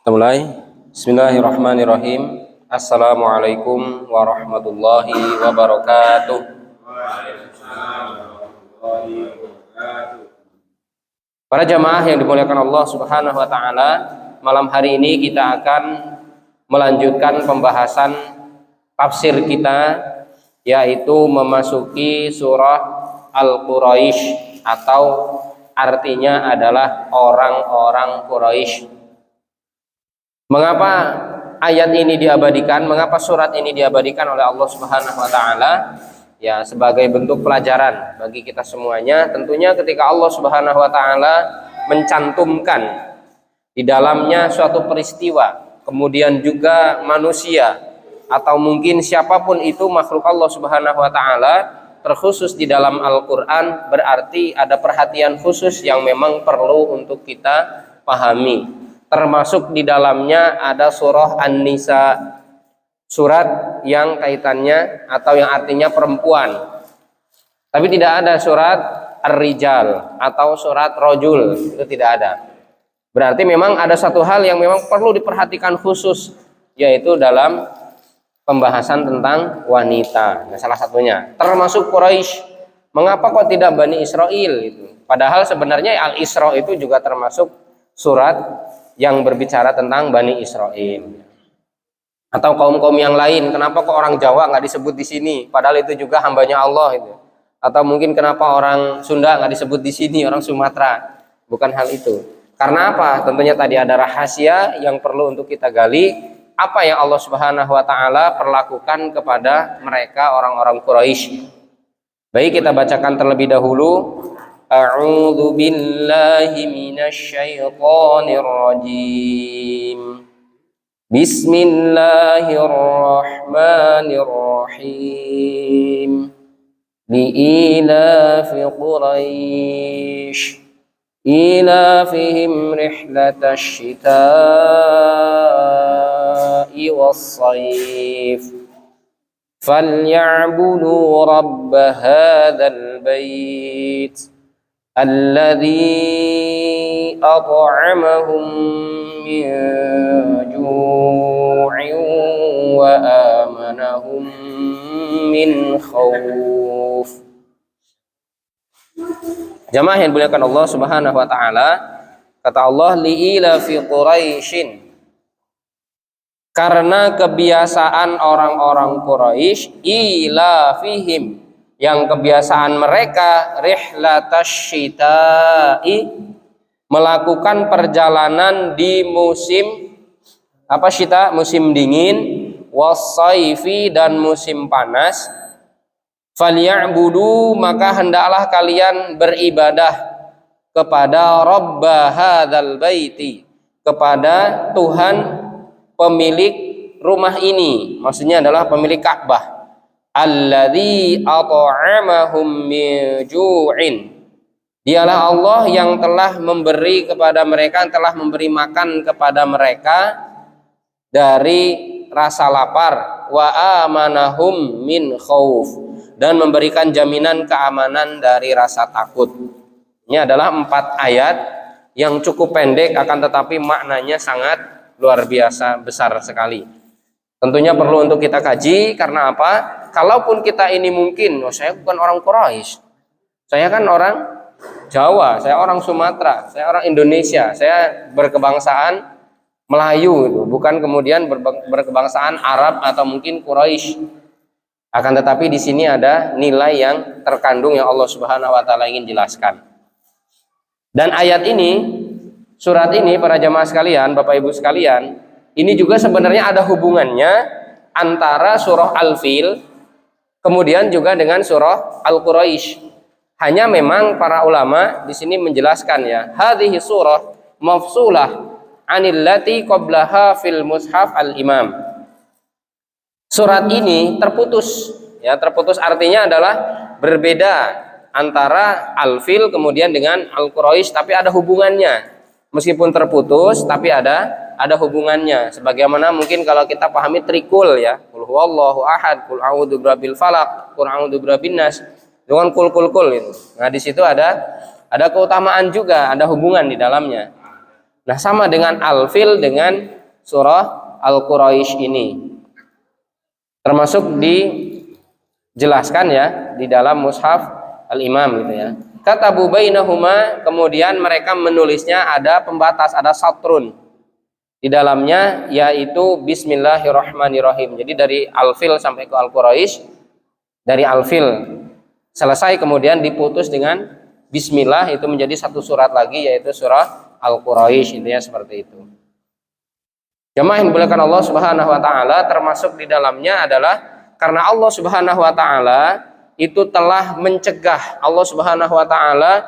Kita mulai. Bismillahirrahmanirrahim. Assalamualaikum warahmatullahi wabarakatuh. Para jamaah yang dimuliakan Allah Subhanahu wa taala, malam hari ini kita akan melanjutkan pembahasan tafsir kita, yaitu memasuki surah Al-Quraisy, atau artinya adalah orang-orang Quraisy. Mengapa ayat ini diabadikan? Mengapa surat ini diabadikan oleh Allah Subhanahu wa taala? Ya, sebagai bentuk pelajaran bagi kita semuanya. Tentunya ketika Allah Subhanahu wa taala mencantumkan di dalamnya suatu peristiwa, kemudian juga manusia atau mungkin siapapun itu makhluk Allah Subhanahu wa taala terkhusus di dalam Al-Qur'an, berarti ada perhatian khusus yang memang perlu untuk kita pahami. Termasuk di dalamnya ada surah An-Nisa, surat yang kaitannya atau yang artinya perempuan. Tapi tidak ada surat Ar-Rijal atau surat Rajul, itu tidak ada. Berarti memang ada satu hal yang memang perlu diperhatikan khusus, yaitu dalam pembahasan tentang wanita. Nah, salah satunya termasuk Quraisy. Mengapa kok tidak Bani Israel itu? Padahal sebenarnya Al-Isra itu juga termasuk surat yang berbicara tentang Bani Israel atau kaum-kaum yang lain. Kenapa kok orang Jawa nggak disebut di sini, padahal itu juga hambanya Allah itu? Atau mungkin kenapa orang Sunda nggak disebut di sini, orang Sumatera? Bukan hal itu. Karena apa? Tentunya tadi ada rahasia yang perlu untuk kita gali. Apa yang Allah Subhanahu wa taala perlakukan kepada mereka orang-orang Quraisy. Baik, kita bacakan terlebih dahulu. A'udzu billahi minasy syaithanir rajim. Bismillahirrahmanirrahim. Li'ilafi Quraisy ilafihim rihlatasy syitaa'i was-shayf falyabudu rabb hadzal bait alladzi at'amahum min ju'in wa amanahum min khauf. Jamaah yang dimuliakan Allah Subhanahu wa taala, kata Allah li'ila fi Quraisyin, karena kebiasaan orang-orang Quraisy, ilafihim, yang kebiasaan mereka rihlatash syita'i, melakukan perjalanan di musim apa? Syita, musim dingin, wassaifi, dan musim panas. Falyabudu, maka hendaklah kalian beribadah kepada Rabba hadzal baiti, kepada Tuhan pemilik rumah ini, maksudnya adalah pemilik Ka'bah. Alladzi at'amahum min ju'in, dialah Allah yang telah memberi kepada mereka, telah memberi makan kepada mereka dari rasa lapar, wa amanahum min khauf, dan memberikan jaminan keamanan dari rasa takut. Ini adalah 4 ayat yang cukup pendek, akan tetapi maknanya sangat luar biasa besar sekali. Tentunya perlu untuk kita kaji. Karena apa? Kalaupun kita ini mungkin, saya bukan orang Quraisy, saya kan orang Jawa, saya orang Sumatera, saya orang Indonesia, saya berkebangsaan Melayu, itu bukan kemudian berkebangsaan Arab atau mungkin Quraisy. Akan tetapi di sini ada nilai yang terkandung yang Allah Subhanahu wa taala ingin jelaskan. Dan ayat ini, surat ini, para jamaah sekalian, Bapak Ibu sekalian, ini juga sebenarnya ada hubungannya antara surah Al-Fil kemudian juga dengan surah Al-Quraisy. Hanya memang para ulama di sini menjelaskan, ya, hadhihi surah mafsulah anillati qablaha fil mushaf al-imam. Surat ini terputus, ya, terputus artinya adalah berbeda antara Al-Fil kemudian dengan Al-Quraisy, tapi ada hubungannya. Meskipun terputus tapi ada hubungannya. Sebagaimana mungkin kalau kita pahami trikul, ya, qul huwallahu ahad, qul a'udzu birabbil falaq, qul a'udzu birabbin nas, dengan kul itu. Nah, di situ ada keutamaan juga, ada hubungan di dalamnya. Nah, sama dengan Al-Fil dengan surah Al-Quraisy ini. Termasuk dijelaskan ya di dalam mushaf Al-Imam gitu ya. Katabu bainahuma, kemudian mereka menulisnya ada pembatas, ada satrun di dalamnya, yaitu Bismillahirrahmanirrahim. Jadi dari Al-Fil sampai ke Al-Quraisy, dari Al-Fil selesai kemudian diputus dengan Bismillah, itu menjadi satu surat lagi yaitu surah Al-Quraisy, intinya seperti itu. Jamaah yang dimuliakan Allah Subhanahu wa taala, termasuk di dalamnya adalah karena Allah Subhanahu wa taala itu telah mencegah, Allah Subhanahu wa taala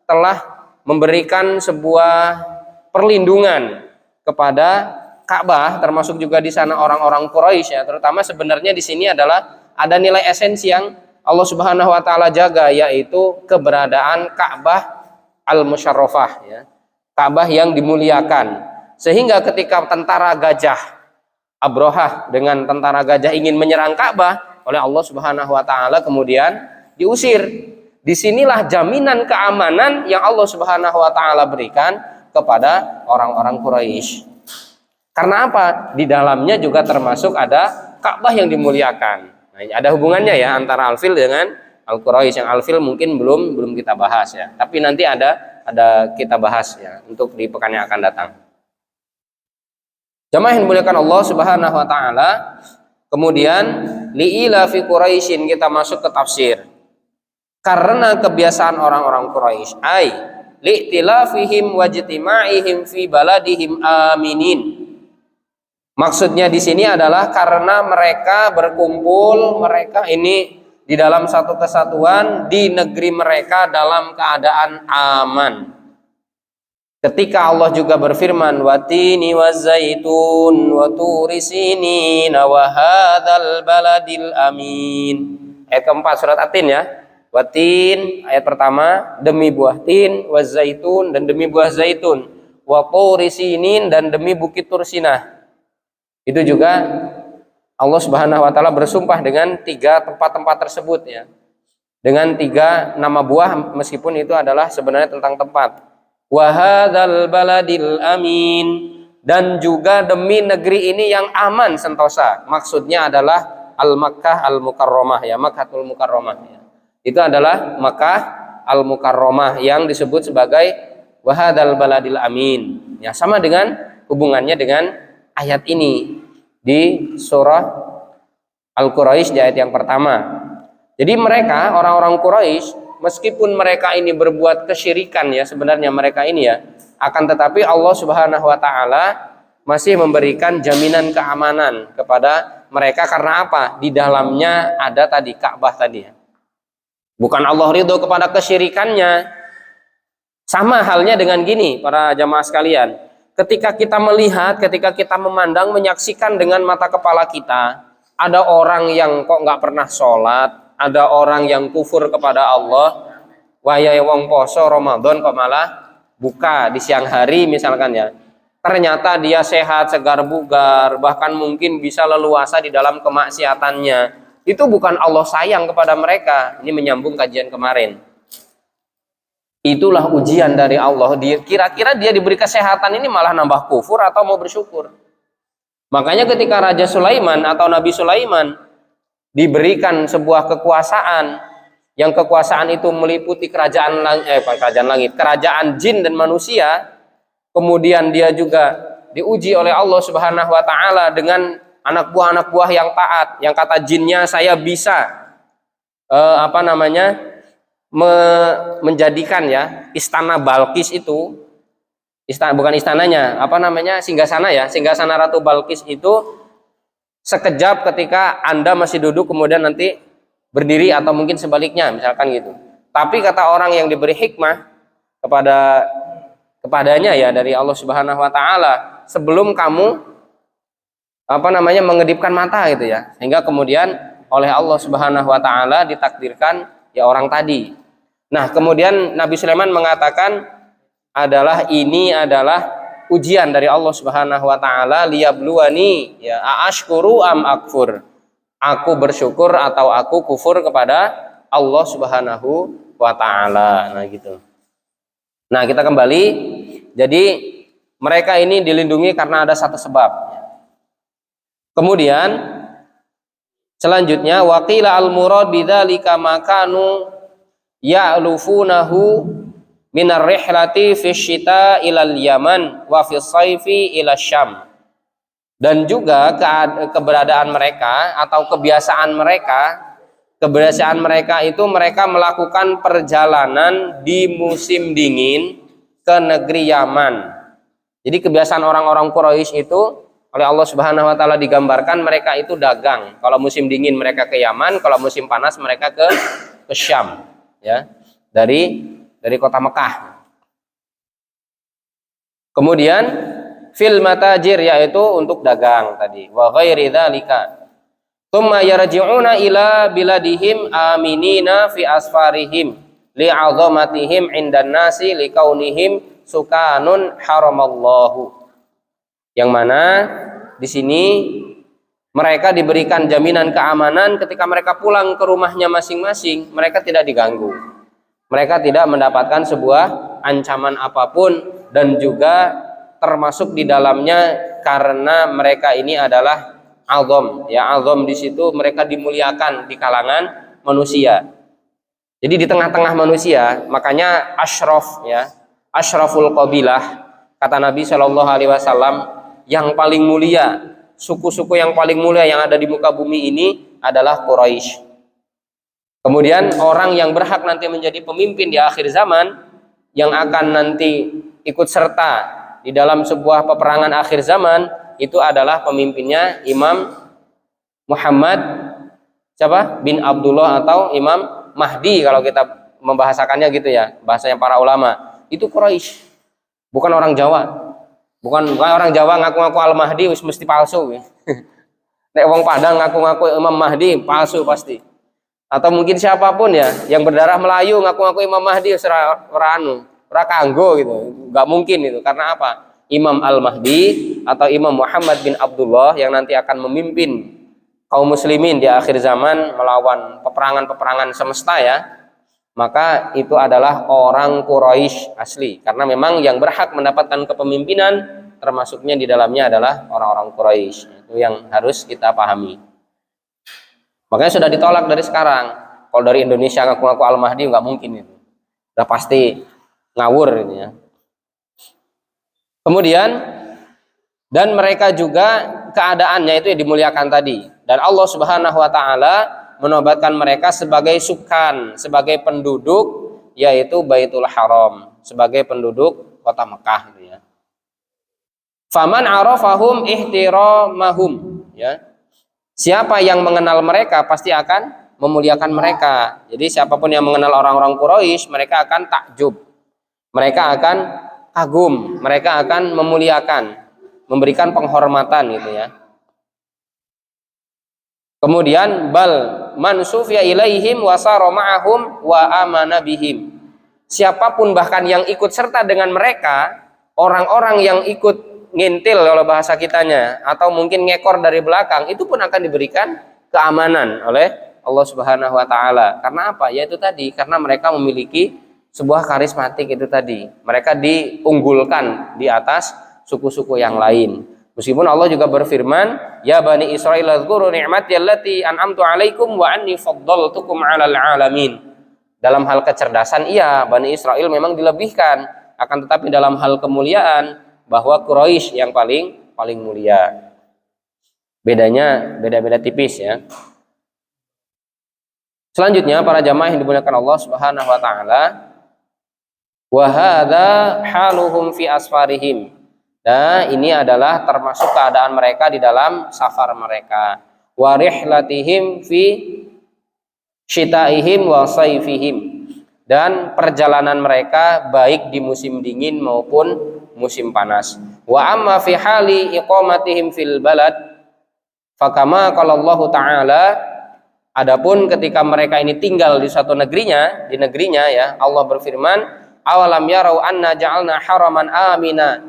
telah memberikan sebuah perlindungan kepada Ka'bah, termasuk juga di sana orang-orang Quraisy ya, terutama sebenarnya di sini adalah ada nilai esensi yang Allah Subhanahu wa taala jaga, yaitu keberadaan Ka'bah al-musyarrafah ya. Ka'bah yang dimuliakan. Sehingga ketika tentara gajah Abrahah dengan tentara gajah ingin menyerang Ka'bah, oleh Allah Subhanahu wa taala kemudian diusir. Disinilah jaminan keamanan yang Allah Subhanahu wa taala berikan kepada orang-orang Quraisy. Karena apa? Di dalamnya juga termasuk ada Ka'bah yang dimuliakan. Nah, ada hubungannya ya antara Al-Fil dengan Al-Quraisy. Yang Al-Fil mungkin belum kita bahas ya. Tapi nanti ada kita bahas ya untuk di pekan yang akan datang. Jamaah yang dimuliakan Allah Subhanahu wa taala, kemudian li'ila fi Quraisyin, kita masuk ke tafsir. Karena kebiasaan orang-orang Quraisy, ai li'tilafihim wajtima'ihim fi baladihim aminin. Maksudnya di sini adalah karena mereka berkumpul, mereka ini di dalam satu kesatuan di negeri mereka dalam keadaan aman. Ketika Allah juga berfirman, watini wazaitun wa turi sinin wa hadzal baladil amin. Ayat keempat surat At-Tin ya. Watin ayat pertama, demi buah tin, wazaitun dan demi buah zaitun, wa turi sinin dan demi bukit Tursinah. Itu juga Allah Subhanahu wa taala bersumpah dengan tiga tempat-tempat tersebut ya. Dengan tiga nama buah, meskipun itu adalah sebenarnya tentang tempat. Wa hadzal baladil amin, dan juga demi negeri ini yang aman sentosa. Maksudnya adalah Al-Makkah Al-Mukarramah ya, Makkatul Mukarramah ya. Itu adalah Makkah Al-Mukarramah yang disebut sebagai wa hadzal baladil amin. Ya, sama dengan hubungannya dengan ayat ini di surah Al-Quraisy di ayat yang pertama. Jadi mereka orang-orang Quraisy, meskipun mereka ini berbuat kesyirikan ya, sebenarnya mereka ini ya, akan tetapi Allah Subhanahu wa taala masih memberikan jaminan keamanan kepada mereka. Karena apa? Di dalamnya ada tadi Ka'bah tadi ya. Bukan Allah ridho kepada kesyirikannya. Sama halnya dengan gini para jamaah sekalian. Ketika kita melihat, ketika kita memandang, menyaksikan dengan mata kepala kita, ada orang yang kok nggak pernah sholat, ada orang yang kufur kepada Allah, wayai wong poso Ramadan kok malah buka di siang hari misalkan ya. Ternyata dia sehat, segar bugar, bahkan mungkin bisa leluasa di dalam kemaksiatannya. Itu bukan Allah sayang kepada mereka. Ini menyambung kajian kemarin. Itulah ujian dari Allah. Kira-kira dia diberi kesehatan ini malah nambah kufur atau mau bersyukur. Makanya ketika Raja Sulaiman atau Nabi Sulaiman diberikan sebuah kekuasaan, yang kekuasaan itu meliputi kerajaan langit, kerajaan jin dan manusia, kemudian dia juga diuji oleh Allah Subhanahu wa taala dengan anak buah yang taat, yang kata jinnya, saya bisa menjadikan ya istana Balkis itu, bukan istananya, singgasana ya, singgasana Ratu Balkis itu sekejap ketika Anda masih duduk kemudian nanti berdiri, atau mungkin sebaliknya misalkan gitu. Tapi kata orang yang diberi hikmah kepadanya ya dari Allah Subhanahu wa taala, sebelum kamu mengedipkan mata gitu ya, sehingga kemudian oleh Allah Subhanahu wa taala ditakdirkan ya orang tadi. Nah, kemudian Nabi Sulaiman mengatakan ini adalah ujian dari Allah Subhanahu wa taala, liyabluwani ya aashkuru am akfur. Aku bersyukur atau aku kufur kepada Allah Subhanahu wa taala. Nah, gitu. Nah, kita kembali. Jadi mereka ini dilindungi karena ada satu sebab. Kemudian selanjutnya waqila al-murad bidzalika makanu ya'lufunahu minar rihlati fi syita ilal Yaman wa fi saifi ila Syam. Dan juga keberadaan mereka atau kebiasaan mereka itu mereka melakukan perjalanan di musim dingin ke negeri Yaman. Jadi kebiasaan orang-orang Quraisy itu oleh Allah Subhanahu wa taala digambarkan mereka itu dagang. Kalau musim dingin mereka ke Yaman, kalau musim panas mereka ke Syam, ya. Dari kota Mekah. Kemudian fil matajir, yaitu untuk dagang tadi, wa ghairi dzalika. Tsumma yarji'una ila biladihim aminina fi asfarihim li'azamatihim 'indan nasi likaunihim sukanun haramallahu. Yang mana di sini mereka diberikan jaminan keamanan ketika mereka pulang ke rumahnya masing-masing, mereka tidak diganggu. Mereka tidak mendapatkan sebuah ancaman apapun, dan juga termasuk di dalamnya karena mereka ini adalah azam, ya, azam di situ mereka dimuliakan di kalangan manusia. Jadi di tengah-tengah manusia, makanya asyraf, ya, asyraful qabilah, kata Nabi Shallallahu Alaihi Wasallam, yang paling mulia, suku-suku yang paling mulia yang ada di muka bumi ini adalah Quraisy. Kemudian orang yang berhak nanti menjadi pemimpin di akhir zaman, yang akan nanti ikut serta di dalam sebuah peperangan akhir zaman, itu adalah pemimpinnya Imam Muhammad siapa? Bin Abdullah atau Imam Mahdi kalau kita membahasakannya gitu, ya, bahasanya para ulama. Itu Quraisy, bukan orang Jawa. Bukan orang Jawa ngaku-ngaku Al-Mahdi mesti palsu. Nek wong Padang ngaku-ngaku Imam Mahdi palsu pasti. Atau mungkin siapapun, ya, yang berdarah Melayu ngaku-ngaku Imam Mahdi ora kanggo gitu. Enggak mungkin itu. Karena apa? Imam Al-Mahdi atau Imam Muhammad bin Abdullah yang nanti akan memimpin kaum muslimin di akhir zaman melawan peperangan-peperangan semesta, ya, maka itu adalah orang Quraisy asli. Karena memang yang berhak mendapatkan kepemimpinan termasuknya di dalamnya adalah orang-orang Quraisy. Itu yang harus kita pahami. Makanya sudah ditolak dari sekarang. Kalau dari Indonesia ngaku-ngaku Al-Mahdi nggak mungkin itu. Udah pasti ngawur ini, ya. Kemudian dan mereka juga keadaannya itu yang dimuliakan tadi. Dan Allah Subhanahu wa taala menobatkan mereka sebagai sukan, sebagai penduduk, yaitu Baitul Haram, sebagai penduduk kota Mekah, gitu, ya. Faman arafahum ihtiramahum, ya. Siapa yang mengenal mereka pasti akan memuliakan mereka. Jadi siapapun yang mengenal orang-orang Quraisy, mereka akan takjub, mereka akan kagum, mereka akan memuliakan, memberikan penghormatan, gitu, ya. Kemudian bal man sufiya ilaihim wa sara ma'ahum wa amana bihim. Siapapun bahkan yang ikut serta dengan mereka, orang-orang yang ikut ngintil oleh bahasa kitanya atau mungkin ngekor dari belakang, itu pun akan diberikan keamanan oleh Allah Subhanahu wa taala. Karena apa? Yaitu tadi, karena mereka memiliki sebuah karismatik itu tadi. Mereka diunggulkan di atas suku-suku yang lain. Meskipun Allah juga berfirman, ya Bani Israil dzkuru ni'mati allati an'amtu 'alaikum wa anni faddaltukum 'alal 'alamin. Dalam hal kecerdasan, iya, Bani Israil memang dilebihkan, akan tetapi dalam hal kemuliaan bahwa Quraisy yang paling mulia. Bedanya beda-beda tipis, ya. Selanjutnya para jamaah yang dimuliakan Allah Subhanahu wa taala, wa hadza haluhum fi asfarihim. Nah, ini adalah termasuk keadaan mereka di dalam safar mereka. Wa rihlatihim fi syita'ihim wa saifihim. Dan perjalanan mereka baik di musim dingin maupun musim panas. Wa amma fi hali iqamatihim fil balad fakama qala Allah taala, adapun ketika mereka ini tinggal di suatu negerinya, ya, Allah berfirman, awalam yarau anna ja'alna haraman amina.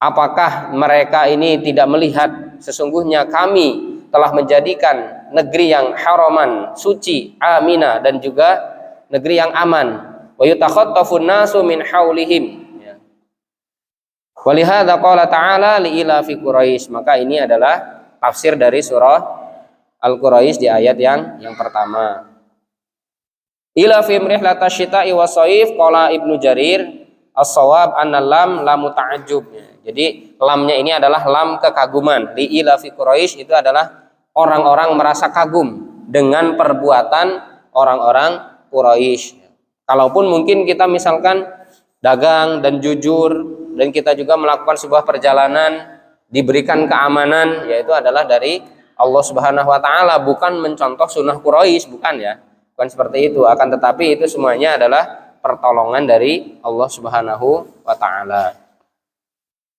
Apakah mereka ini tidak melihat sesungguhnya kami telah menjadikan negeri yang haraman, suci, amina, dan juga negeri yang aman. Wa yutakhattafun nasu min haulihim. Walihada qala ta'ala li'ila fi Quraisy. Maka ini adalah tafsir dari surah Al-Quraisy di ayat yang pertama. Ila fi rihlata syita'i wa shaif qala Ibnu Jarir as-shawab anna lam lamu ta'ajjub. Jadi lamnya ini adalah lam kekaguman. Li'ila fi Quraisy itu adalah orang-orang merasa kagum dengan perbuatan orang-orang Quraisy. Kalaupun mungkin kita misalkan dagang dan jujur dan kita juga melakukan sebuah perjalanan diberikan keamanan, yaitu adalah dari Allah Subhanahu wa taala, bukan mencontoh sunnah Quraisy, bukan ya. Bukan seperti itu, akan tetapi itu semuanya adalah pertolongan dari Allah Subhanahu wa taala.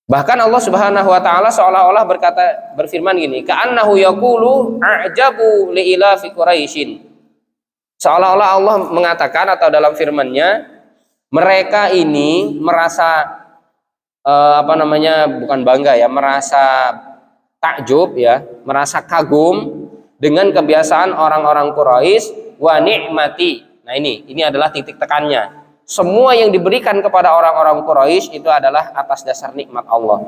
Bahkan Allah Subhanahu wa taala seolah-olah berfirman gini, ka'annahu yaqulu a'jabu li'ila fi Quraisyin. Seolah-olah Allah mengatakan atau dalam firman-Nya, mereka ini merasa bukan bangga ya, merasa takjub ya, merasa kagum dengan kebiasaan orang-orang Quraisy wa ni'mati. Nah ini adalah titik tekannya. Semua yang diberikan kepada orang-orang Quraisy itu adalah atas dasar nikmat Allah.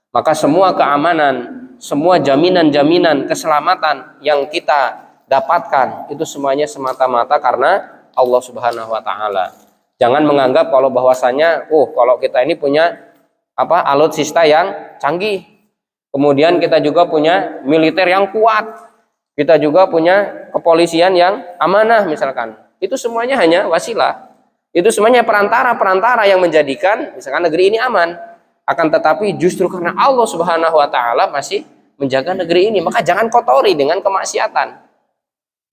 Maka semua keamanan, semua jaminan-jaminan keselamatan yang kita dapatkan itu semuanya semata-mata karena Allah Subhanahu wa taala. Jangan menganggap kalau bahwasanya kalau kita ini punya alutsista yang canggih, kemudian kita juga punya militer yang kuat, kita juga punya kepolisian yang amanah misalkan. Itu semuanya hanya wasilah. Itu semuanya perantara yang menjadikan misalkan negeri ini aman. Akan tetapi justru karena Allah Subhanahu wa taala masih menjaga negeri ini, maka jangan kotori dengan kemaksiatan.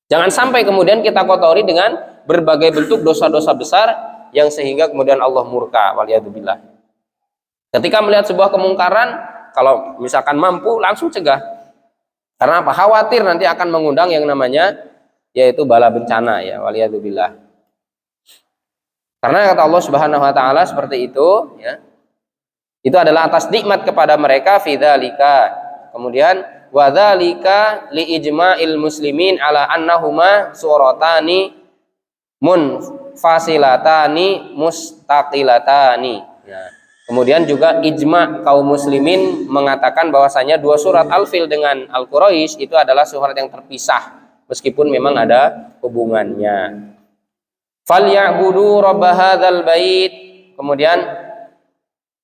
Jangan sampai kemudian kita kotori dengan berbagai bentuk dosa-dosa besar yang sehingga kemudian Allah murka, waliyadzubillah. Ketika melihat sebuah kemungkaran, kalau misalkan mampu langsung cegah. Karena apa? Khawatir nanti akan mengundang yang namanya yaitu bala bencana ya, waliyadzubillah. Karena kata Allah Subhanahu wa taala seperti itu ya. Itu adalah atas nikmat kepada mereka fidzalika. Kemudian wadzalika liijma'il muslimin ala annahuma suratani munfasilatani mustaqilatani. Ya. Kemudian juga ijma kaum muslimin mengatakan bahwasanya dua surat Al-Fil dengan Al-Quraisy itu adalah surat yang terpisah meskipun memang ada hubungannya. Falyabudu rabb hadzal bait. Kemudian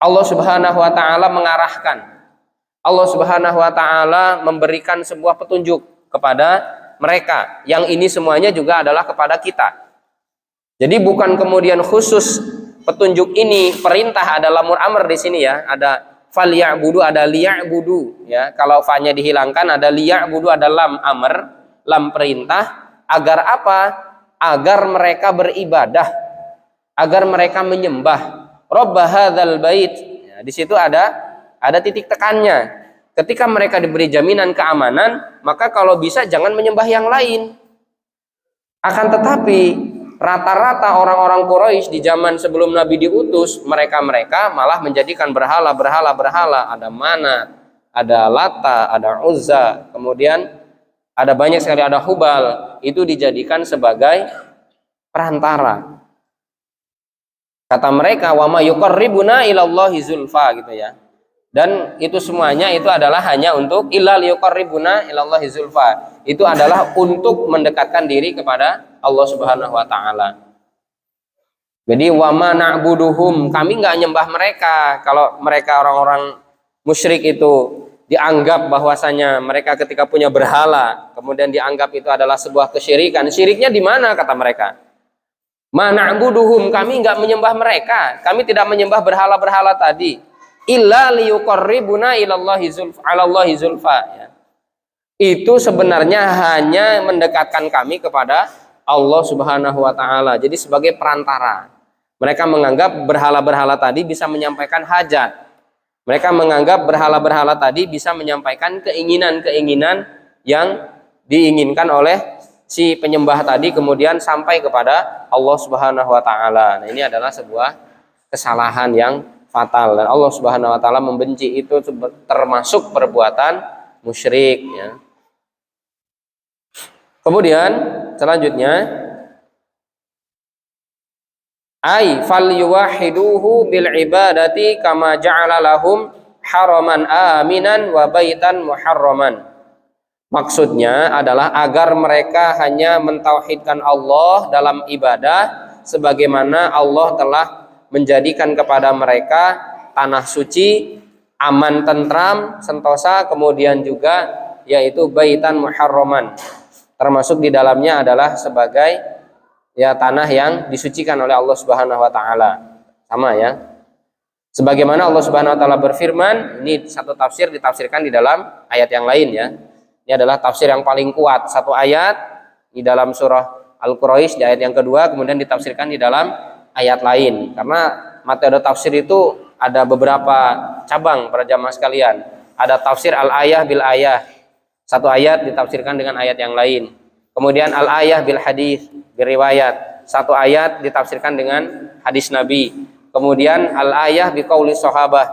Allah Subhanahu wa taala mengarahkan. Allah Subhanahu wa taala memberikan sebuah petunjuk kepada mereka. Yang ini semuanya juga adalah kepada kita. Jadi bukan kemudian khusus petunjuk ini, perintah ada lamur amr di sini ya, ada falyabudu, ada liya'budu ya. Kalau fa-nya dihilangkan ada liya'budu, ada lam amr, lam perintah. Agar apa? Agar mereka beribadah, agar mereka menyembah rabb hadzal bait. Ya, di situ ada titik tekannya. Ketika mereka diberi jaminan keamanan, maka kalau bisa jangan menyembah yang lain. Akan tetapi rata-rata orang-orang Quraisy di zaman sebelum Nabi diutus, mereka malah menjadikan berhala. Ada Manat, ada Lata, ada Uzza, kemudian ada banyak sekali, ada Hubal. Itu dijadikan sebagai perantara. Kata mereka, wa ma yuqarribuna ilallahi zulfa gitu ya. Dan itu semuanya itu adalah hanya untuk illal yuqarribuna ilallahi zulfa. Itu adalah untuk mendekatkan diri kepada Allah Subhanahu wa taala. Jadi wa ma na'buduhum, kami enggak nyembah mereka. Kalau mereka orang-orang musyrik itu dianggap bahwasanya mereka ketika punya berhala, kemudian dianggap itu adalah sebuah kesyirikan. Syiriknya di mana kata mereka? Ma na'buduhum, kami enggak menyembah mereka. Kami tidak menyembah berhala-berhala tadi. Illa liyuqarribuna ilallahi zulfa, alallahi zulfa ya. Itu sebenarnya hanya mendekatkan kami kepada Allah Subhanahu wa taala. Jadi sebagai perantara. Mereka menganggap berhala-berhala tadi bisa menyampaikan hajat. Mereka menganggap berhala-berhala tadi bisa menyampaikan keinginan-keinginan yang diinginkan oleh si penyembah tadi kemudian sampai kepada Allah Subhanahu wa taala. Nah, ini adalah sebuah kesalahan yang fatal dan Allah Subhanahu wa taala membenci itu, termasuk perbuatan musyrik ya. Kemudian selanjutnya Ai fal yuwahiduhu bil ibadati kama ja'ala lahum haraman aminan wa baitan muharraman. Maksudnya adalah agar mereka hanya mentauhidkan Allah dalam ibadah sebagaimana Allah telah menjadikan kepada mereka tanah suci aman, tentram, sentosa, kemudian juga yaitu baitan muharraman, termasuk di dalamnya adalah sebagai ya tanah yang disucikan oleh Allah Subhanahu wa taala. Sama ya. Sebagaimana Allah Subhanahu wa taala berfirman, ini satu tafsir ditafsirkan di dalam ayat yang lain ya. Ini adalah tafsir yang paling kuat, satu ayat di dalam surah Al-Quraisy di ayat yang kedua, kemudian ditafsirkan di dalam ayat lain. Karena metode tafsir itu ada beberapa cabang para jamaah sekalian. Ada tafsir al-ayah bil ayah. Satu ayat ditafsirkan dengan ayat yang lain. Kemudian al-ayah bil hadis, bil riwayat. Satu ayat ditafsirkan dengan hadis Nabi. Kemudian al-ayah bi qauli sahabah.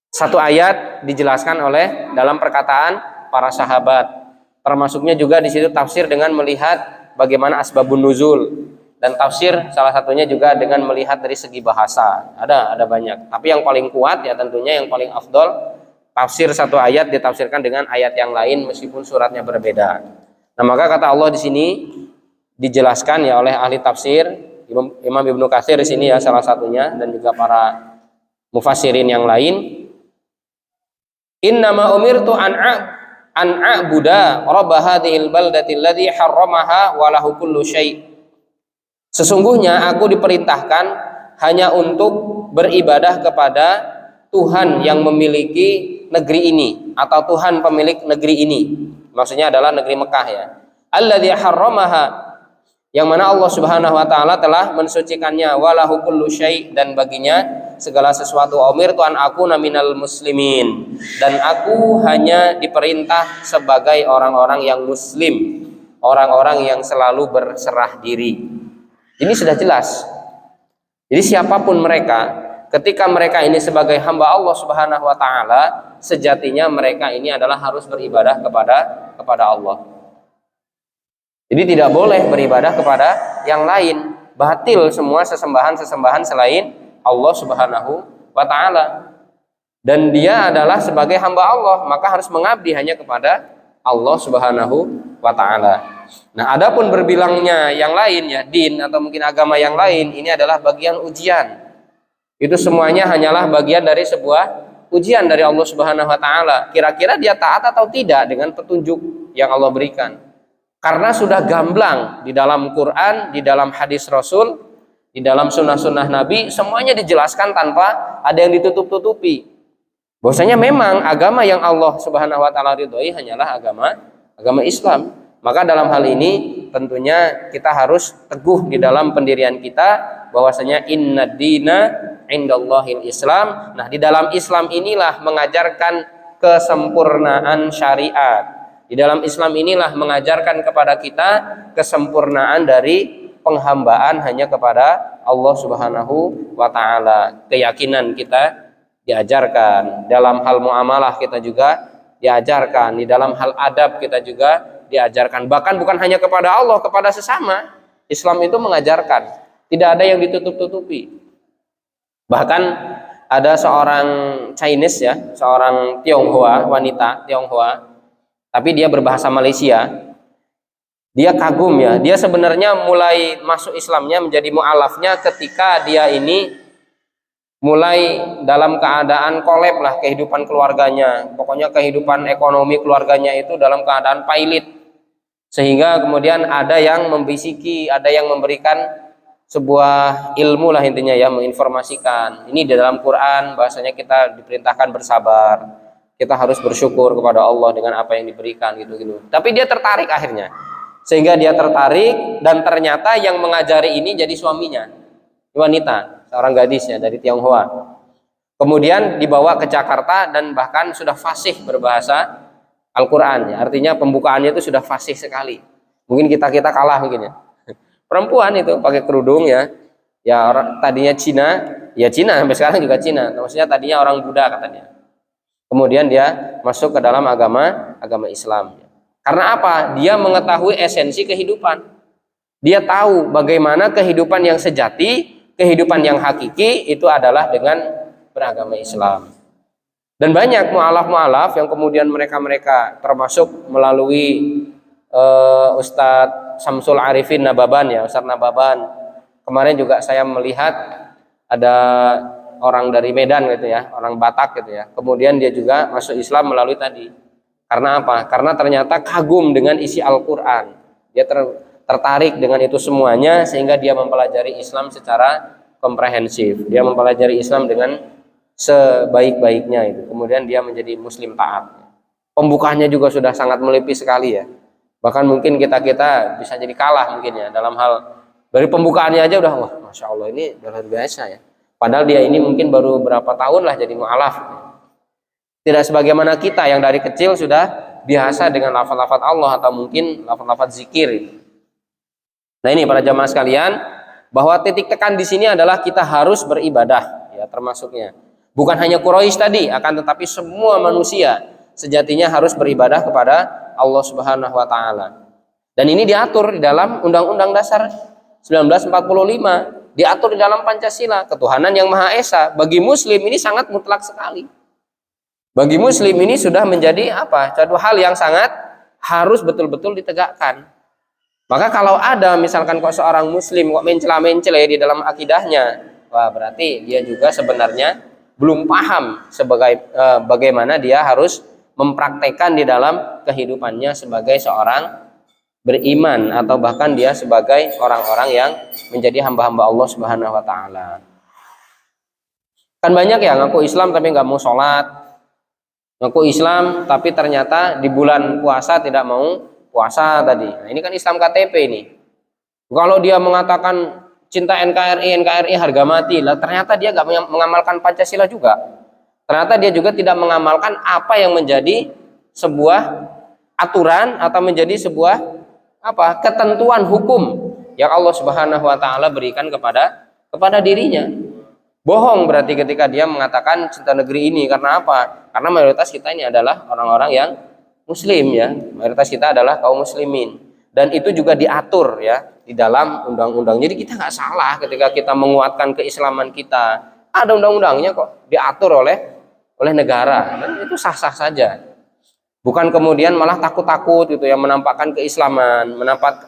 Satu ayat dijelaskan oleh dalam perkataan para sahabat. Termasuknya juga di situ tafsir dengan melihat bagaimana asbabun nuzul. Dan tafsir salah satunya juga dengan melihat dari segi bahasa. Ada banyak. Tapi yang paling kuat ya tentunya yang paling afdol tafsir satu ayat ditafsirkan dengan ayat yang lain meskipun suratnya berbeda. Nah, maka kata Allah di sini dijelaskan ya oleh ahli tafsir Imam Ibnu Katsir di sini ya salah satunya dan juga para mufassirin yang lain. Innama umirtu an a'buda rabb hadhil baldati alladhi harramaha wa lahu kullu syai'. Sesungguhnya aku diperintahkan hanya untuk beribadah kepada Tuhan yang memiliki negeri ini atau Tuhan pemilik negeri ini. Maksudnya adalah negeri Mekah ya. Alladzi harramaha, yang mana Allah Subhanahu wa taala telah mensucikannya, walahu kullu syai', dan baginya segala sesuatu. Umirtu an akuna minal muslimin, dan aku hanya diperintah sebagai orang-orang yang muslim, orang-orang yang selalu berserah diri. Ini sudah jelas. Jadi siapapun mereka, ketika mereka ini sebagai hamba Allah Subhanahu wa taala, sejatinya mereka ini adalah harus beribadah kepada Allah. Jadi tidak boleh beribadah kepada yang lain. Batil semua sesembahan selain Allah Subhanahu wa taala. Dan dia adalah sebagai hamba Allah, maka harus mengabdi hanya kepada Allah Subhanahu wa taala. Nah, adapun berbilangnya yang lain ya, din atau mungkin agama yang lain, ini adalah bagian ujian. Itu semuanya hanyalah bagian dari sebuah ujian dari Allah Subhanahu wa taala. Kira-kira dia taat atau tidak dengan petunjuk yang Allah berikan. Karena sudah gamblang di dalam Quran, di dalam hadis Rasul, di dalam sunnah-sunnah Nabi, semuanya dijelaskan tanpa ada yang ditutup-tutupi. Bahwasanya memang agama yang Allah Subhanahu wa taala ridhoi hanyalah agama Islam. Maka dalam hal ini tentunya kita harus teguh di dalam pendirian kita bahwasanya innad dina indallahil Islam. Nah, di dalam Islam inilah mengajarkan kesempurnaan syariat. Di dalam Islam inilah mengajarkan kepada kita kesempurnaan dari penghambaan hanya kepada Allah Subhanahu wa taala. Keyakinan kita diajarkan, dalam hal muamalah kita juga diajarkan, di dalam hal adab kita juga diajarkan, bahkan bukan hanya kepada Allah, kepada sesama. Islam itu mengajarkan, tidak ada yang ditutup-tutupi. Bahkan ada seorang Chinese ya, seorang Tionghoa, wanita Tionghoa, tapi dia berbahasa Malaysia. Dia kagum ya, dia sebenarnya mulai masuk Islamnya menjadi mu'alafnya ketika dia ini mulai dalam keadaan kolab lah kehidupan keluarganya. Pokoknya kehidupan ekonomi keluarganya itu dalam keadaan pailit. Sehingga kemudian ada yang membisiki, ada yang memberikan sebuah ilmu lah intinya ya, menginformasikan. Ini di dalam Quran bahasanya kita diperintahkan bersabar. Kita harus bersyukur kepada Allah dengan apa yang diberikan gitu-gitu. Tapi dia tertarik akhirnya. Sehingga dia tertarik dan ternyata yang mengajari ini jadi suaminya. Wanita, seorang gadis ya dari Tionghoa. Kemudian dibawa ke Jakarta dan bahkan sudah fasih berbahasa Al-Quran ya, artinya pembukaannya itu sudah fasih sekali. Mungkin kita kalah mungkin ya. Perempuan itu pakai kerudung ya, orang tadinya Cina, ya Cina sampai sekarang juga Cina. Maksudnya tadinya orang Buddha katanya. Kemudian dia masuk ke dalam agama Islam. Karena apa? Dia mengetahui esensi kehidupan. Dia tahu bagaimana kehidupan yang sejati kehidupan yang hakiki itu adalah dengan beragama Islam. Dan banyak mu'alaf-mu'alaf yang kemudian mereka termasuk melalui Ustadz Samsul Arifin Nababan ya, Ustadz Nababan. Kemarin juga saya melihat ada orang dari Medan gitu ya, orang Batak gitu ya. Kemudian dia juga masuk Islam melalui tadi. Karena apa? Karena ternyata kagum dengan isi Al-Qur'an. Dia tertarik dengan itu semuanya sehingga dia mempelajari Islam secara komprehensif. Dia mempelajari Islam dengan sebaik-baiknya itu. Kemudian dia menjadi muslim taat. Pembukaannya juga sudah sangat melipis sekali ya. Bahkan mungkin kita bisa jadi kalah mungkin ya dalam hal dari pembukaannya aja udah wah masya Allah ini luar biasa ya. Padahal dia ini mungkin baru berapa tahun lah jadi mu'alaf. Tidak sebagaimana kita yang dari kecil sudah biasa dengan lafaz-lafaz Allah atau mungkin lafaz-lafaz zikir. Nah ini para jamaah sekalian, bahwa titik tekan di sini adalah kita harus beribadah ya termasuknya. Bukan hanya Quraisy tadi, akan tetapi semua manusia sejatinya harus beribadah kepada Allah Subhanahu wa taala. Dan ini diatur di dalam Undang-Undang Dasar 1945, diatur di dalam Pancasila, ketuhanan yang Maha Esa. Bagi muslim ini sangat mutlak sekali. Bagi muslim ini sudah menjadi satu hal yang sangat harus betul-betul ditegakkan. Maka kalau ada misalkan kok seorang muslim kok mencela-mencela di dalam akidahnya, wah berarti dia juga sebenarnya belum paham bagaimana dia harus mempraktekkan di dalam kehidupannya sebagai seorang beriman atau bahkan dia sebagai orang-orang yang menjadi hamba-hamba Allah Subhanahu wa taala. Kan banyak ya ngaku Islam tapi nggak mau sholat, ngaku Islam tapi ternyata di bulan puasa tidak mau puasa tadi. Nah, ini kan Islam KTP ini. Kalau dia mengatakan cinta NKRI harga mati lah, ternyata dia nggak mengamalkan Pancasila juga. Ternyata dia juga tidak mengamalkan apa yang menjadi sebuah aturan atau menjadi sebuah ketentuan hukum yang Allah Subhanahu wa taala berikan kepada dirinya. Bohong berarti ketika dia mengatakan cinta negeri ini. Karena apa? Karena mayoritas kita ini adalah orang-orang yang muslim ya. Mayoritas kita adalah kaum muslimin. Dan itu juga diatur ya di dalam undang-undang. Jadi kita nggak salah ketika kita menguatkan keislaman kita. Ada undang-undangnya kok diatur oleh negara dan itu sah-sah saja. Bukan kemudian malah takut-takut gitu ya menampakkan keislaman,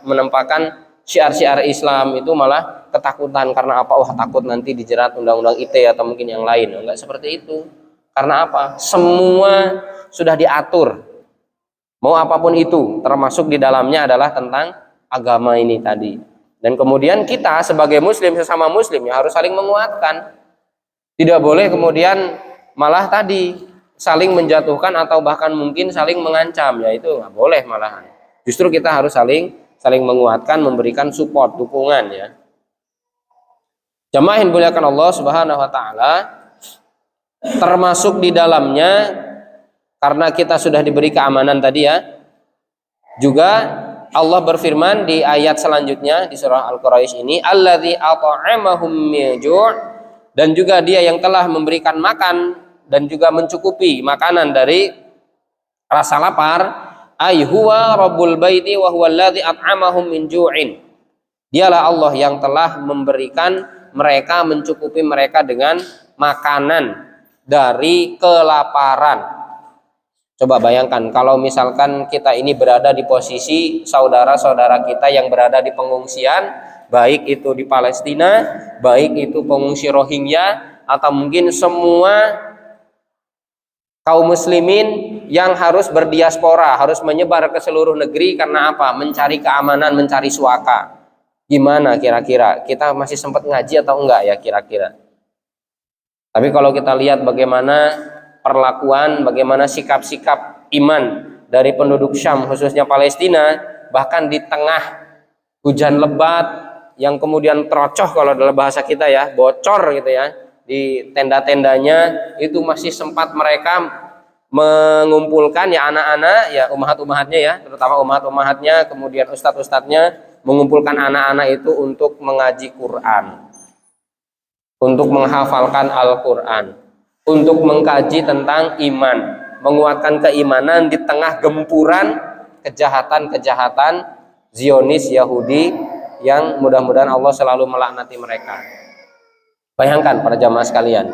menampakkan syiar-syiar Islam itu malah ketakutan karena apa? Wah takut nanti dijerat undang-undang ITE atau mungkin yang lain. Enggak seperti itu. Karena apa? Semua sudah diatur. Mau apapun itu, termasuk di dalamnya adalah tentang agama ini tadi. Dan kemudian kita sebagai muslim, sesama muslim ya harus saling menguatkan. Tidak boleh kemudian malah tadi saling menjatuhkan atau bahkan mungkin saling mengancam, ya itu nggak boleh malahan. Justru kita harus saling menguatkan, memberikan support, dukungan ya. Jamaah yang dimuliakan Allah Subhanahu wa taala, termasuk di dalamnya karena kita sudah diberi keamanan tadi ya. Juga Allah berfirman di ayat selanjutnya di surah Al-Quraisy ini, alladzi at'amahum min ju', dan juga dia yang telah memberikan makan dan juga mencukupi makanan dari rasa lapar, ay huwa rabbul baiti wa huwa alladzi at'amahum min ju'in. Dialah Allah yang telah memberikan mereka, mencukupi mereka dengan makanan dari kelaparan. Coba bayangkan kalau misalkan kita ini berada di posisi saudara-saudara kita yang berada di pengungsian, baik itu di Palestina, baik itu pengungsi Rohingya, atau mungkin semua kaum muslimin yang harus berdiaspora, harus menyebar ke seluruh negeri karena apa? Mencari keamanan, mencari suaka. Gimana kira-kira? Kita masih sempat ngaji atau enggak ya kira-kira? Tapi kalau kita lihat bagaimana perlakuan, bagaimana sikap-sikap iman dari penduduk Syam khususnya Palestina, bahkan di tengah hujan lebat yang kemudian terocoh kalau dalam bahasa kita ya, bocor gitu ya, di tenda-tendanya itu masih sempat mereka mengumpulkan ya anak-anak ya, umahat-umahatnya ya, terutama umahat-umahatnya, kemudian ustadz-ustadznya mengumpulkan anak-anak itu untuk mengaji Quran, untuk menghafalkan Al-Quran, untuk mengkaji tentang iman, menguatkan keimanan di tengah gempuran kejahatan-kejahatan Zionis Yahudi yang mudah-mudahan Allah selalu melaknati mereka. Bayangkan para jamaah sekalian.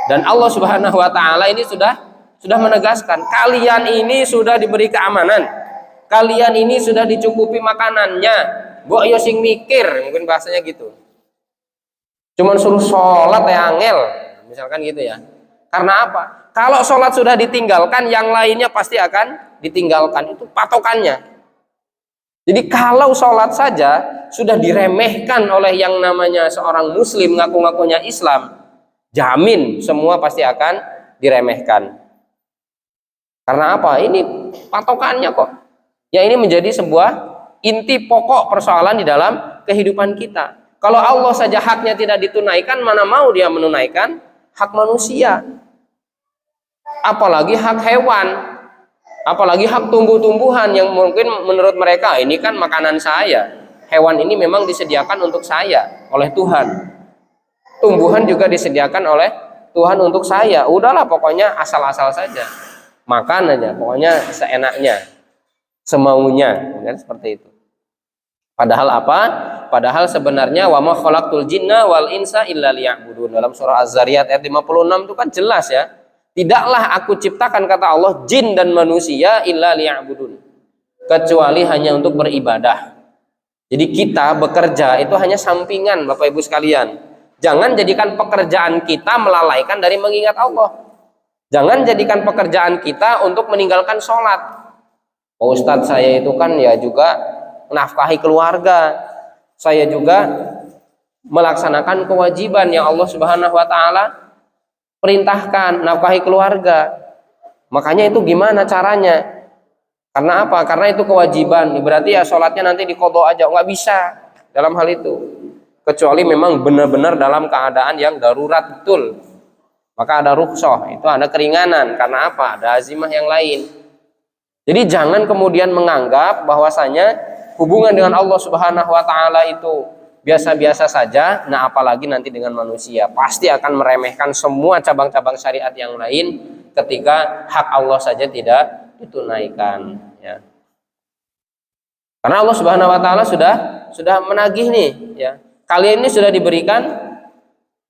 Dan Allah Subhanahu wa taala ini sudah menegaskan, kalian ini sudah diberi keamanan. Kalian ini sudah dicukupi makanannya. Mbok yo sing mikir, mungkin bahasanya gitu. Cuman suruh sholat ya angel, misalkan gitu ya. Karena apa? Kalau sholat sudah ditinggalkan, yang lainnya pasti akan ditinggalkan. Itu patokannya. Jadi kalau sholat saja sudah diremehkan oleh yang namanya seorang muslim ngaku-ngakunya Islam, jamin semua pasti akan diremehkan. Karena apa? Ini patokannya kok. Ya ini menjadi sebuah inti pokok persoalan di dalam kehidupan kita. Kalau Allah saja haknya tidak ditunaikan, mana mau dia menunaikan hak manusia? Apalagi hak hewan, apalagi hak tumbuh-tumbuhan yang mungkin menurut mereka ini kan makanan saya. Hewan ini memang disediakan untuk saya oleh Tuhan. Tumbuhan juga disediakan oleh Tuhan untuk saya. Udahlah pokoknya asal-asal saja. Makan aja, pokoknya seenaknya, semaunya, kan seperti itu. Padahal apa? Padahal sebenarnya wa ma khalaqtul jinna wal insa illa liya'budun. Dalam surah Az-Zariyat ayat 56 itu kan jelas ya. Tidaklah aku ciptakan, kata Allah, jin dan manusia illa liya'budun, kecuali hanya untuk beribadah. Jadi kita bekerja itu hanya sampingan, Bapak Ibu sekalian. Jangan jadikan pekerjaan kita melalaikan dari mengingat Allah. Jangan jadikan pekerjaan kita untuk meninggalkan sholat. Oh, Ustadz, saya itu kan ya juga menafkahi keluarga. Saya juga melaksanakan kewajiban yang Allah Subhanahu wa taala perintahkan, nafkahi keluarga. Makanya itu gimana caranya? Karena apa? Karena itu kewajiban. Berarti ya sholatnya nanti diqadha aja. Nggak bisa dalam hal itu. Kecuali memang benar-benar dalam keadaan yang darurat betul. Maka ada rukhsah, itu ada keringanan. Karena apa? Ada azimah yang lain. Jadi jangan kemudian menganggap bahwasanya hubungan dengan Allah Subhanahu wa taala itu biasa-biasa saja. Nah, apalagi nanti dengan manusia, pasti akan meremehkan semua cabang-cabang syariat yang lain ketika hak Allah saja tidak ditunaikan, ya. Karena Allah Subhanahu wa taala sudah menagih nih, ya. Kalian ini sudah diberikan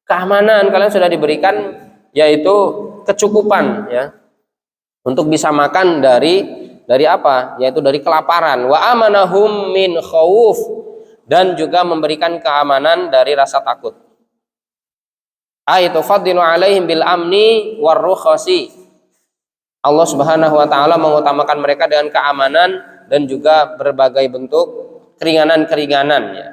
keamanan, kalian sudah diberikan yaitu kecukupan, ya, untuk bisa makan dari apa? Yaitu dari kelaparan. Wa amanahum min khauf, dan juga memberikan keamanan dari rasa takut. Ayatu faddilu alaihim bil amni war rukhasi. Allah Subhanahu wa taala mengutamakan mereka dengan keamanan dan juga berbagai bentuk keringanan-keringanan, ya.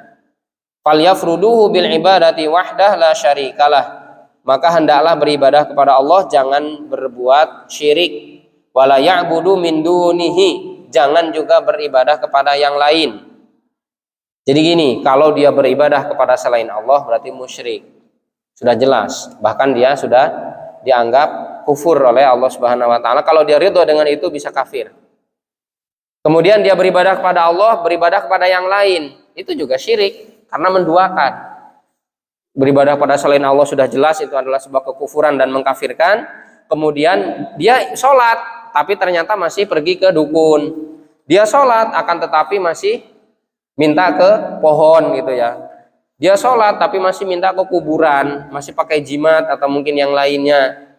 Falyafruduhu bil ibadati wahdah la syarikalah. Maka hendaklah beribadah kepada Allah, jangan berbuat syirik. Wala ya'budu min dunihi, jangan juga beribadah kepada yang lain. Jadi gini, kalau dia beribadah kepada selain Allah berarti musyrik. Sudah jelas, bahkan dia sudah dianggap kufur oleh Allah Subhanahu wa taala. Kalau dia ridho dengan itu bisa kafir. Kemudian dia beribadah kepada Allah, beribadah kepada yang lain, itu juga syirik karena menduakan. Beribadah pada selain Allah sudah jelas itu adalah sebuah kekufuran dan mengkafirkan. Kemudian dia sholat tapi ternyata masih pergi ke dukun. Dia sholat akan tetapi masih minta ke pohon, gitu ya. Dia sholat tapi masih minta ke kuburan, masih pakai jimat atau mungkin yang lainnya.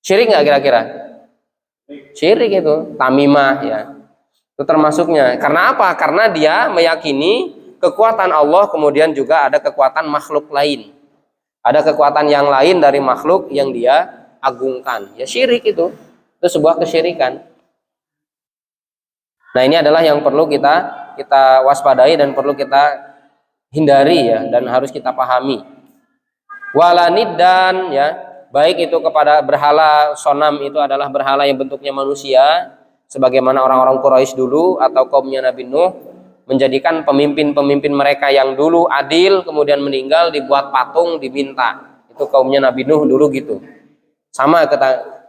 Syirik nggak kira-kira? Syirik itu, tamimah, ya. Itu termasuknya. Karena apa? Karena dia meyakini kekuatan Allah, kemudian juga ada kekuatan makhluk lain. Ada kekuatan yang lain dari makhluk yang dia agungkan. Ya syirik itu sebuah kesyirikan. Nah, ini adalah yang perlu kita waspadai dan perlu kita hindari, ya, dan harus kita pahami. Walanid, dan ya, baik itu kepada berhala. Sonam itu adalah berhala yang bentuknya manusia, sebagaimana orang-orang Quraisy dulu atau kaumnya Nabi Nuh menjadikan pemimpin-pemimpin mereka yang dulu adil kemudian meninggal dibuat patung diminta. Itu kaumnya Nabi Nuh dulu gitu. Sama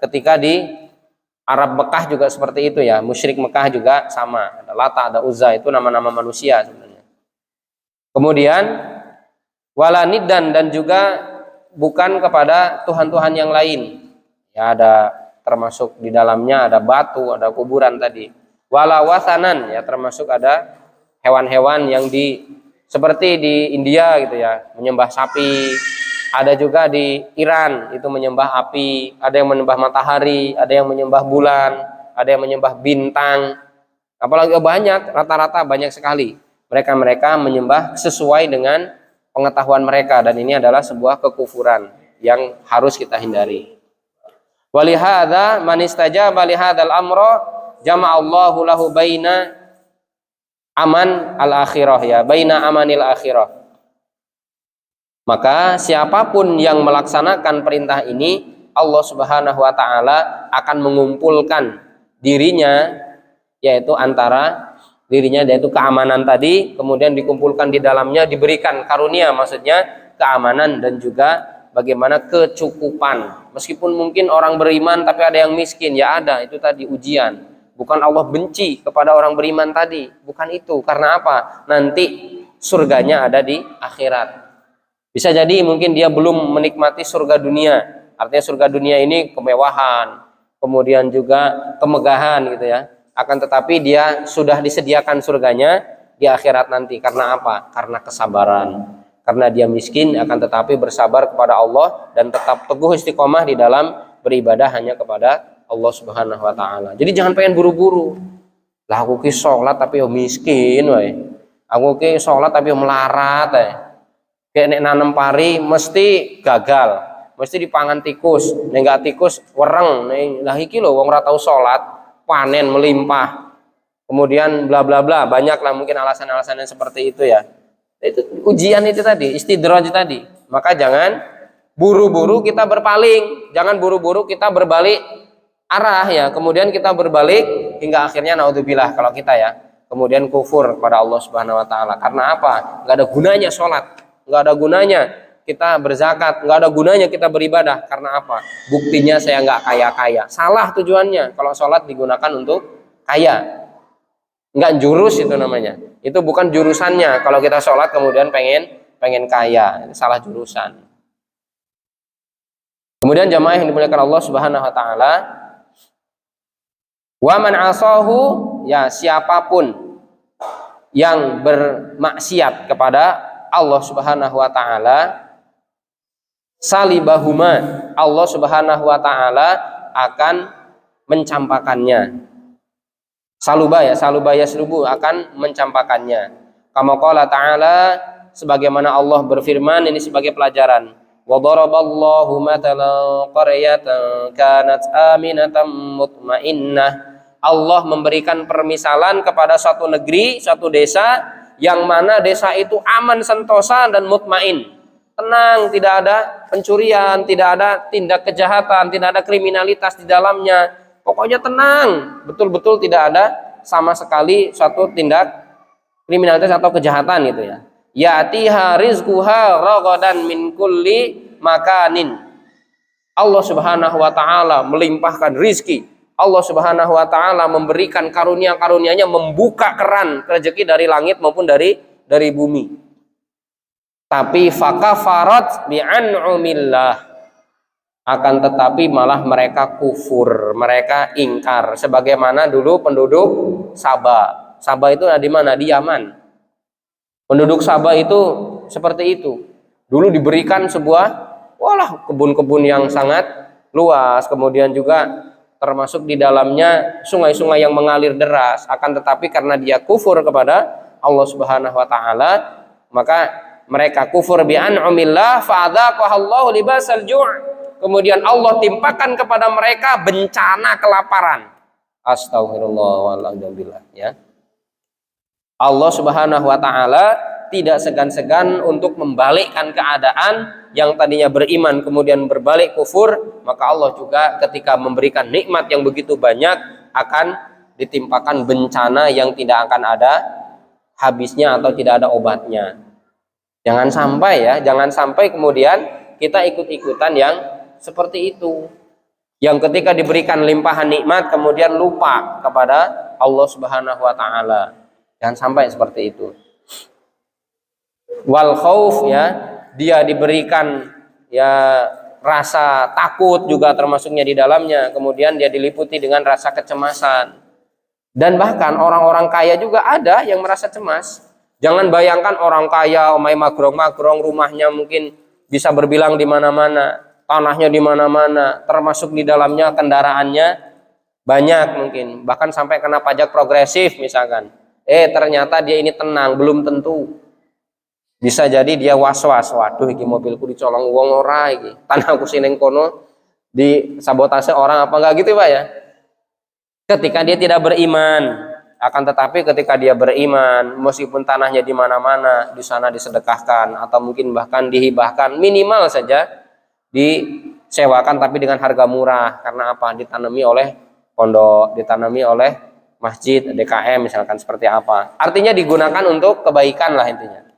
ketika di Arab Mekah juga seperti itu, ya. Musyrik Mekah juga sama. Ada Lata, ada Uzza, itu nama-nama manusia sebenarnya. Kemudian walanidan, dan juga bukan kepada tuhan-tuhan yang lain. Ya, ada termasuk di dalamnya ada batu, ada kuburan tadi. Walawasanan, ya, termasuk ada hewan-hewan yang seperti di India gitu, ya, menyembah sapi, Ada juga di Iran itu menyembah api, ada yang menyembah matahari, ada yang menyembah bulan, ada yang menyembah bintang. Apalagi banyak, rata-rata banyak sekali. Mereka menyembah sesuai dengan pengetahuan mereka, dan ini adalah sebuah kekufuran yang harus kita hindari. Walihada man istajaba lihadzal amra jama'allahu lahu baina aman al-akhirah, ya, baina amanil akhirah. Maka siapapun yang melaksanakan perintah ini, Allah Subhanahu wa taala akan mengumpulkan dirinya, yaitu antara dirinya yaitu keamanan tadi, kemudian dikumpulkan di dalamnya, diberikan karunia, maksudnya keamanan dan juga bagaimana kecukupan. Meskipun mungkin orang beriman tapi ada yang miskin, ya ada, itu tadi ujian. Bukan Allah benci kepada orang beriman tadi, bukan itu. Karena apa? Nanti surganya ada di akhirat. Bisa jadi mungkin dia belum menikmati surga dunia. Artinya surga dunia ini kemewahan, kemudian juga kemegahan gitu ya. Akan tetapi dia sudah disediakan surganya di akhirat nanti. Karena apa? Karena kesabaran. Karena dia miskin, akan tetapi bersabar kepada Allah dan tetap teguh istiqomah di dalam beribadah hanya kepada Allah Subhanahu wa taala. Jadi jangan pengen buru-buru. Lah aku ki sholat tapi yo miskin wae. Aku ki sholat tapi yo melarat wae. Kayak nek nanem pari mesti gagal, mesti dipangan tikus, nek gak tikus wereng. Lah iki lho wong ora tau salat, panen melimpah. Kemudian bla bla bla, banyak lah mungkin alasan-alasan yang seperti itu ya. Itu ujian itu tadi, istidraj tadi. Maka jangan buru-buru kita berpaling, jangan buru-buru kita berbalik arah ya. Kemudian kita berbalik hingga akhirnya naudzubillah kalau kita ya, kemudian kufur kepada Allah Subhanahu wa taala. Karena apa? Enggak ada gunanya sholat. Nggak ada gunanya kita berzakat, nggak ada gunanya kita beribadah. Karena apa? Buktinya saya nggak kaya-kaya. Salah tujuannya. Kalau sholat digunakan untuk kaya, nggak jurus itu namanya. Itu bukan jurusannya. Kalau kita sholat kemudian pengen kaya, salah jurusan. Kemudian jamaah yang dimuliakan Allah Subhanahu wa taala, wa man asahu, ya siapapun yang bermaksiat kepada Allah Subhanahu wa taala, salibahuma, Allah Subhanahu wa taala akan mencampakannya. Saluba ya, saluba yaslubu, akan mencampakannya. Kama qala ta'ala, sebagaimana Allah berfirman, ini sebagai pelajaran. Wa daraballahu matalan qaryatan kanat aminatan mutmainnah. Allah memberikan permisalan kepada suatu negeri, suatu desa yang mana desa itu aman, sentosa dan mutmain, tenang, tidak ada pencurian, tidak ada tindak kejahatan, tidak ada kriminalitas di dalamnya. Pokoknya tenang, betul-betul tidak ada sama sekali suatu tindak kriminalitas atau kejahatan gitu ya. Ya'tiha rizquha ragadan min kulli makanin. Allah Subhanahu wa taala melimpahkan rizki. Allah Subhanahu wa taala memberikan karunia-karunia-Nya, membuka keran rezeki dari langit maupun dari bumi. Tapi fakafarat bi'an'umillah, akan tetapi malah mereka kufur, mereka ingkar, sebagaimana dulu penduduk Saba. Saba itu di mana? Di Yaman. Penduduk Saba itu seperti itu. Dulu diberikan sebuah kebun-kebun yang sangat luas, kemudian juga termasuk di dalamnya sungai-sungai yang mengalir deras. Akan tetapi karena dia kufur kepada Allah Subhanahu wa taala, maka mereka kufur bi an'amillah fa'adzaqahallahu libasal ju'. Kemudian Allah timpakan kepada mereka bencana kelaparan. Astagfirullah walhamdulillah ya. Allah Subhanahu wa taala tidak segan-segan untuk membalikkan keadaan yang tadinya beriman kemudian berbalik kufur. Maka Allah juga ketika memberikan nikmat yang begitu banyak akan ditimpakan bencana yang tidak akan ada habisnya atau tidak ada obatnya. Jangan sampai ya, jangan sampai kemudian kita ikut-ikutan yang seperti itu, yang ketika diberikan limpahan nikmat kemudian lupa kepada Allah Subhanahu wa taala. Jangan sampai seperti itu. Wal khauf, ya, dia diberikan ya rasa takut juga termasuknya di dalamnya, kemudian dia diliputi dengan rasa kecemasan. Dan bahkan orang-orang kaya juga ada yang merasa cemas. Jangan bayangkan orang kaya omai magrong-magrong, rumahnya mungkin bisa berbilang di mana-mana, tanahnya di mana-mana, termasuk di dalamnya kendaraannya banyak mungkin, bahkan sampai kena pajak progresif misalkan. Ternyata dia ini tenang, belum tentu. Bisa jadi dia was-was, waduh iki mobilku dicolong wong ora iki, tanahku sing kono disabotase orang apa enggak gitu Pak ya. Ketika dia tidak beriman, akan tetapi ketika dia beriman, meskipun tanahnya di mana-mana, di sana disedekahkan atau mungkin bahkan dihibahkan, minimal saja disewakan tapi dengan harga murah. Karena apa? Ditanami oleh pondok, ditanami oleh masjid, DKM misalkan seperti apa. Artinya digunakan untuk kebaikan lah intinya.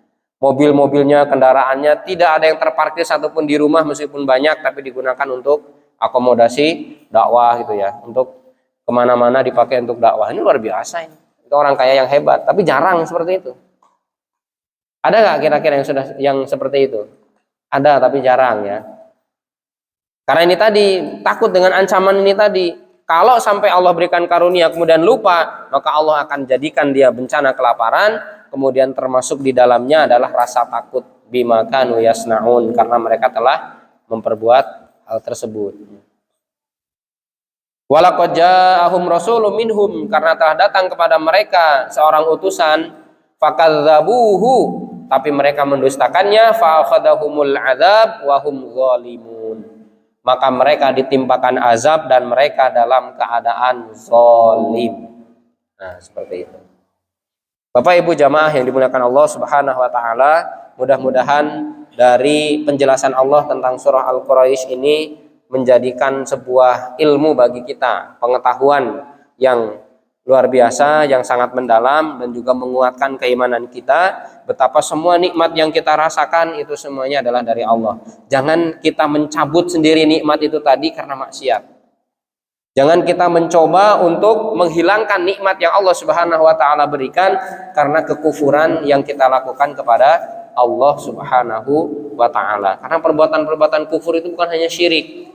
Mobil-mobilnya, kendaraannya tidak ada yang terparkir satupun di rumah meskipun banyak, tapi digunakan untuk akomodasi dakwah gitu ya, untuk kemana-mana dipakai untuk dakwah. Ini luar biasa ini. Itu orang kaya yang hebat, tapi jarang seperti itu. Ada nggak kira-kira yang seperti itu? Ada tapi jarang ya. Karena ini tadi takut dengan ancaman ini tadi. Kalau sampai Allah berikan karunia kemudian lupa, maka Allah akan jadikan dia bencana kelaparan. Kemudian termasuk di dalamnya adalah rasa takut bima kanu yasnaun, karena mereka telah memperbuat hal tersebut. Walaqad ja'ahum rasulun minhum, karena telah datang kepada mereka seorang utusan, fakadzabuhu, tapi mereka mendustakannya, fa akhadahumul adzab wa hum zalimun, maka mereka ditimpakan azab dan mereka dalam keadaan zalim. Nah, seperti itu. Bapak Ibu jamaah yang dimuliakan Allah Subhanahu wa taala, mudah-mudahan dari penjelasan Allah tentang surah Al-Quraisy ini menjadikan sebuah ilmu bagi kita, pengetahuan yang luar biasa, yang sangat mendalam, dan juga menguatkan keimanan kita betapa semua nikmat yang kita rasakan itu semuanya adalah dari Allah. Jangan kita mencabut sendiri nikmat itu tadi karena maksiat. Jangan kita mencoba untuk menghilangkan nikmat yang Allah Subhanahu wa taala berikan karena kekufuran yang kita lakukan kepada Allah Subhanahu wa taala. Karena perbuatan-perbuatan kufur itu bukan hanya syirik.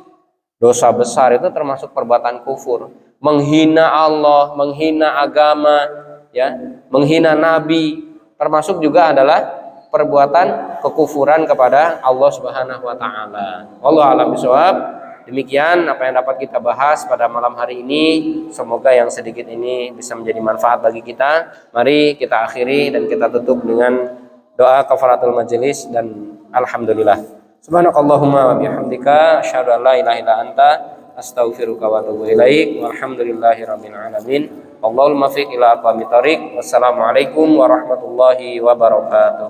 Dosa besar itu termasuk perbuatan kufur. Menghina Allah, menghina agama, ya, menghina nabi, termasuk juga adalah perbuatan kekufuran kepada Allah Subhanahu wa taala. Wallahu a'lam bishawab. Demikian apa yang dapat kita bahas pada malam hari ini. Semoga yang sedikit ini bisa menjadi manfaat bagi kita. Mari kita akhiri dan kita tutup dengan doa kafaratul majelis dan alhamdulillah. Subhanakallahumma wa bihamdika asyhadu an la ilaha illa anta astaghfiruka wa atubu ilaik. Walhamdulillahirabbil alamin. Wallahul muwaffiq ila aqwamit thoriq. Wassalamualaikum warahmatullahi wabarakatuh.